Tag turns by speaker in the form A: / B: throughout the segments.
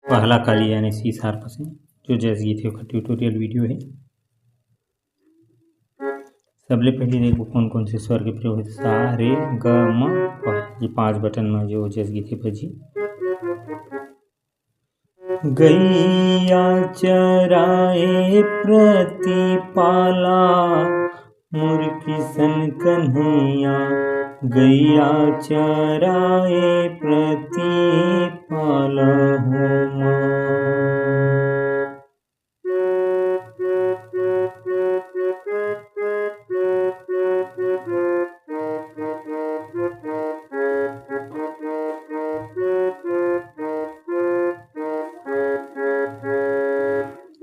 A: पहला काली यानी C sharp से जो जैस गीत का ट्यूटोरियल वीडियो है। सबले पहले देखो कौन कौन से स्वर के प्रयोग है। सा रे ग म प, ये 5 बटन में जो जैस गीत बजी। गैया चराए प्रतिपाला मोर किशन कन्हैया, गैया चराए प्रतिपाला हो माँ।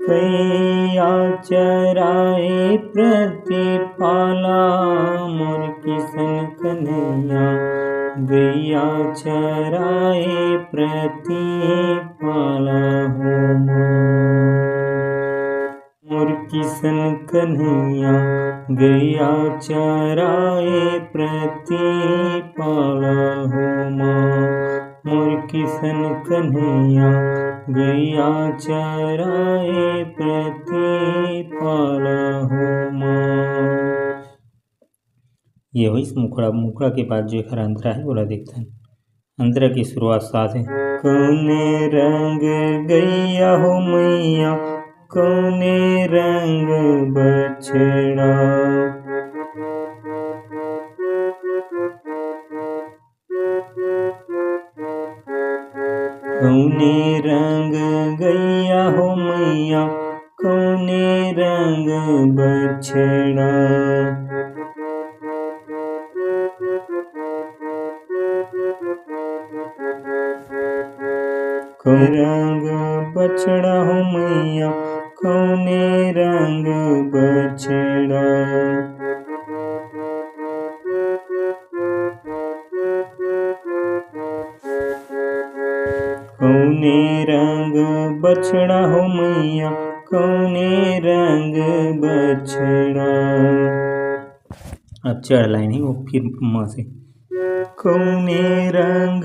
A: गैया चराए प्रतिपाला मोर किशन कन्हैया, गैया चराए प्रतिपाला हो माँ। मोर किशन कन्हैया, गैया चराए प्रतिपाला हो माँ। मोर किशन कन्हैया, गैया चराए प्रतिपाला हो माँ। ये हुई मुखड़ा। मुखड़ा के बाद जो एक अंतरा है बोला देखते हैं। अंतरा की शुरुआत साथ है। कौने रंग गैया हो मैया, कौने रंग बछड़ा, कौने रंग गैया हो मैया, कौने रंग बछड़ा। कौने रंग बछड़ा हो मैया, कौने रंग बछड़ा। कौने रंग बछड़ा हो मैया, कौने रंग बछड़ा। अब चढ़ लाइन है वो फिर माँ से। कौने रंग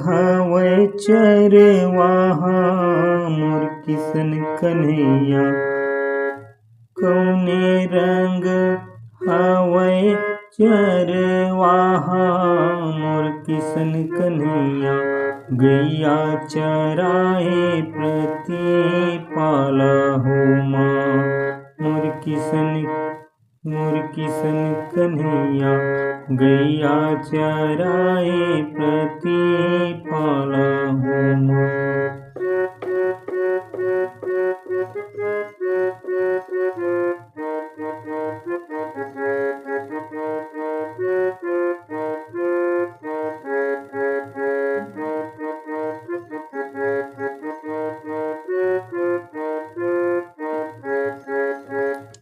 A: हवै चरवाहा मोर किशन कन्हैया, कौने रंग हवै चरवाहा मोर किशन कन्हैया, गैया चराए प्रतिपाला हो माँ। मोर किशन कन्हैया, गैया चराए प्रतिपाला हो माँ।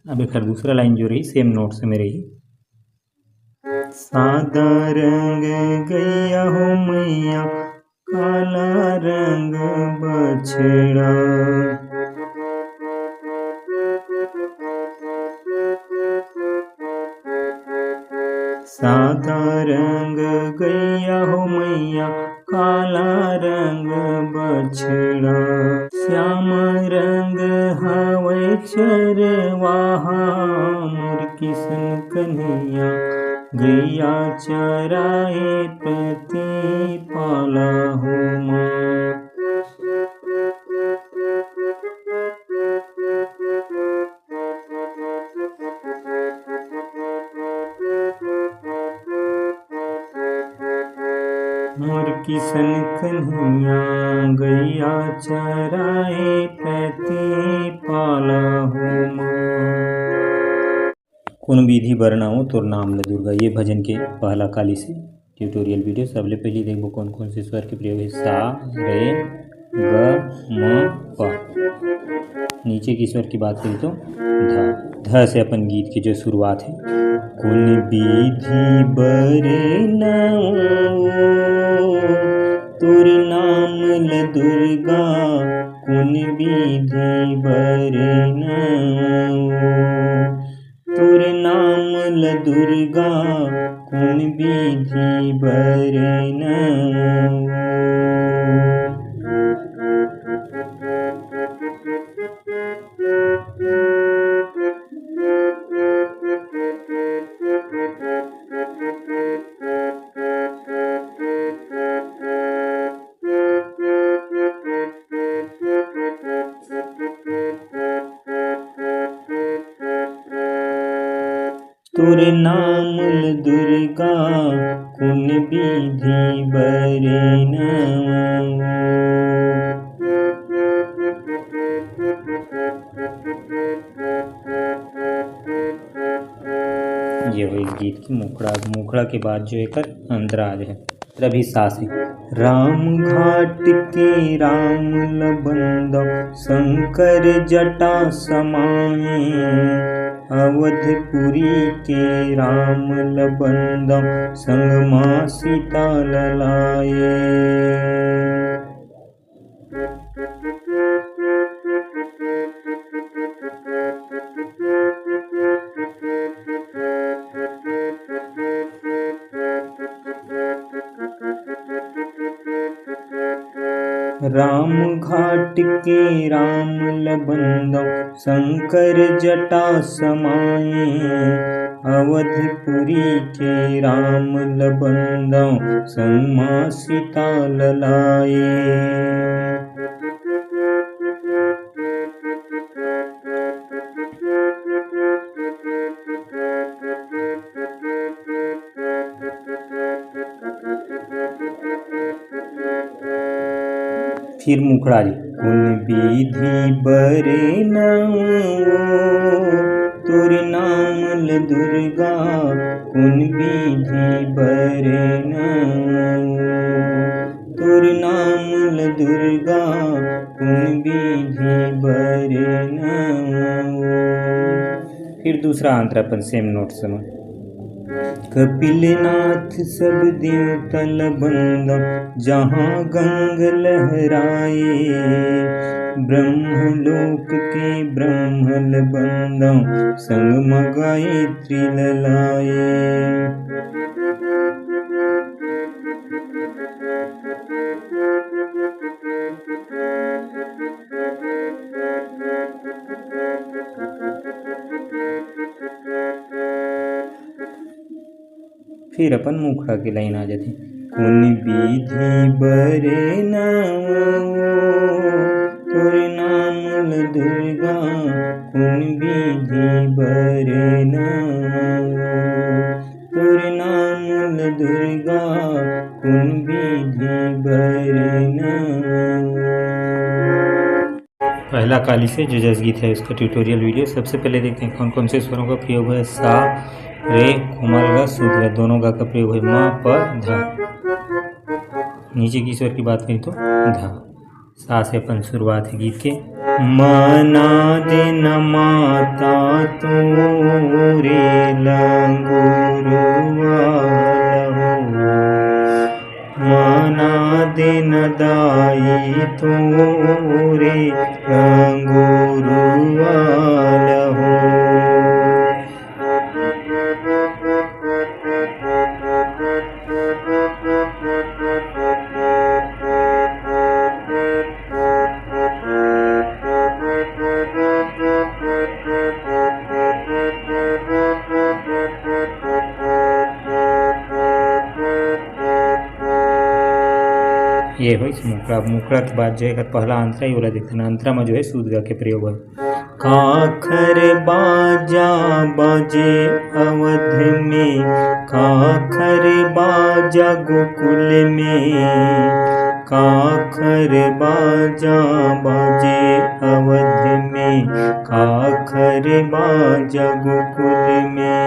A: अब एक दूसरा लाइन जो रही सेम नोट से में रही। सादा रंग गैया हो मैया, काला रंग बछड़ा, सादा रंग गैया हो मैया, काला रंग बछड़ा। श्याम रंग हवै चरवाहा मोर किशन कन्हैया, गैया चराए प्रतिपाला हो माँ। मोर किशन कन्हैया, गैया चराए प्रतिपाला हो माँ। कौन विधि बरनाओ तोर नाम ल दुर्गा, ये भजन के पहला काली से ट्यूटोरियल वीडियो। सबले पहले देखो कौन कौन से स्वर के प्रयोग है। सा रे ग म प। नीचे की स्वर की बात करें तो ध से अपन गीत की जो शुरुआत है। कौन विधि बरनाओ तोर नाम ल दुर्गा, कौन विधि बरनाओ तोर नाम ल दुर्गा, कौन विधि बरनाओ। तोर नाम दुर्गा कुन विधि बरनउँ। ये हो इस गीत की मुखड़ा। मुखड़ा के बाद जो एक अंतराज है, रवि सा से। राम घाट के राम लबंदौ शंकर जटा समाए, अवधपुरी के राम लबंदौ संग माँ सीता ललाए। राम घाट के राम लबंदौ शंकर जटा समाए, अवधपुरी के राम लबंदौ संग माँ सीता ललाए। फिर मुखड़ा जी। कुन विधि बरनउँ तोर नाम दुर्गा कुन विधि बरनउँ। तोर नाम दुर्गा कुन विधि बरनउँ। फिर दूसरा अंतरा अपन सेम नोट समझ। कपिलनाथ सब देवता लबंदौ जहाँ गंग लहराए, ब्रह्मलोक के ब्रह्म लबंदौ संग माँ गायत्री ललाए। फिर अपन मुखड़ा की लाइन आ जाती। कुन विधि बरनउँ तोर नाम दुर्गा कुन विधि बरनउँ। तोर नाम दुर्गा कुन विधि बरनउँ। पहला काली से जो जस गीत है उसका ट्यूटोरियल वीडियो। सबसे पहले देखते हैं कौन कौन से स्वरों का प्रयोग है। सा, रे, कोमल ग, शुद्ध ग, दोनों का प्रयोग है। म, प, ध। नीचे की स्वर की बात करें तो ध। सा से अपन शुरुआत है गीत के। मनादि न माता तोरे लंगुरुआ लहो, मनादि न दाई तोरे लंगुरुआ लहो। ये हो इस मुखड़ा। मुखड़ा के बाद जो है पहला अंतरा ये वाला देखते हैं। अंतरा में जो है शुद्ध ग के प्रयोग है। काखर बाजा बाजे अवध में, काखर बाजा गोकुल में, काखर बाजा बाजे अवध में, काखर बाजा गोकुल में।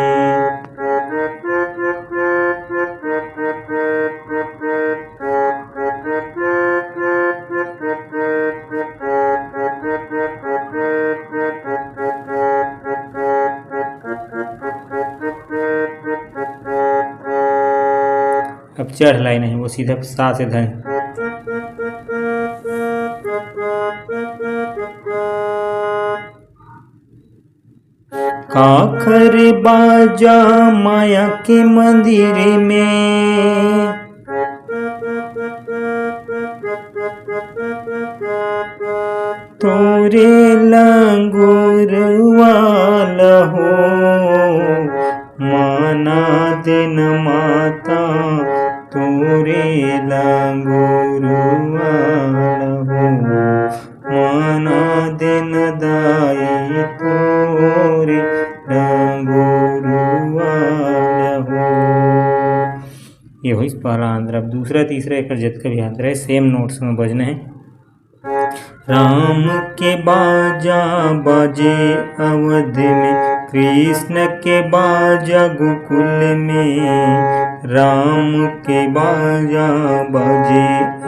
A: अब चढ़ लाइन है वो सीधा सा से धन। काखर बाजा माया के मंदिर में, तोरे लंगुरुआ लहो, माना दिन माता तोरे लंगुरुआ लहो, माना दिन दाई तोरे लंगुरुआ पहला आंध्र। अब दूसरा तीसरा एक जतका भी आंध्र है सेम नोट्स में बजना है। राम के बाजा बाजे अवध में, कृष्ण के बाजा गोकुल में। राम के बाजा बाजे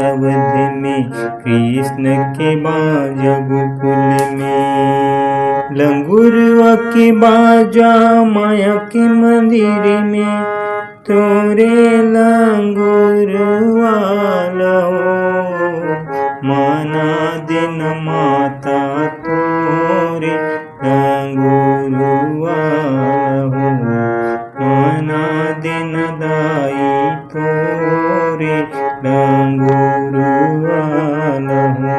A: अवध में, कृष्ण के बाजा गोकुल में। लंगुरवा के बाजा माया के मंदिर में, तोरे लंगुरवा लो। माना दिन माता तोरे लंगुरवा हो, माना दिन दाई तोरे लंगुरवा हो।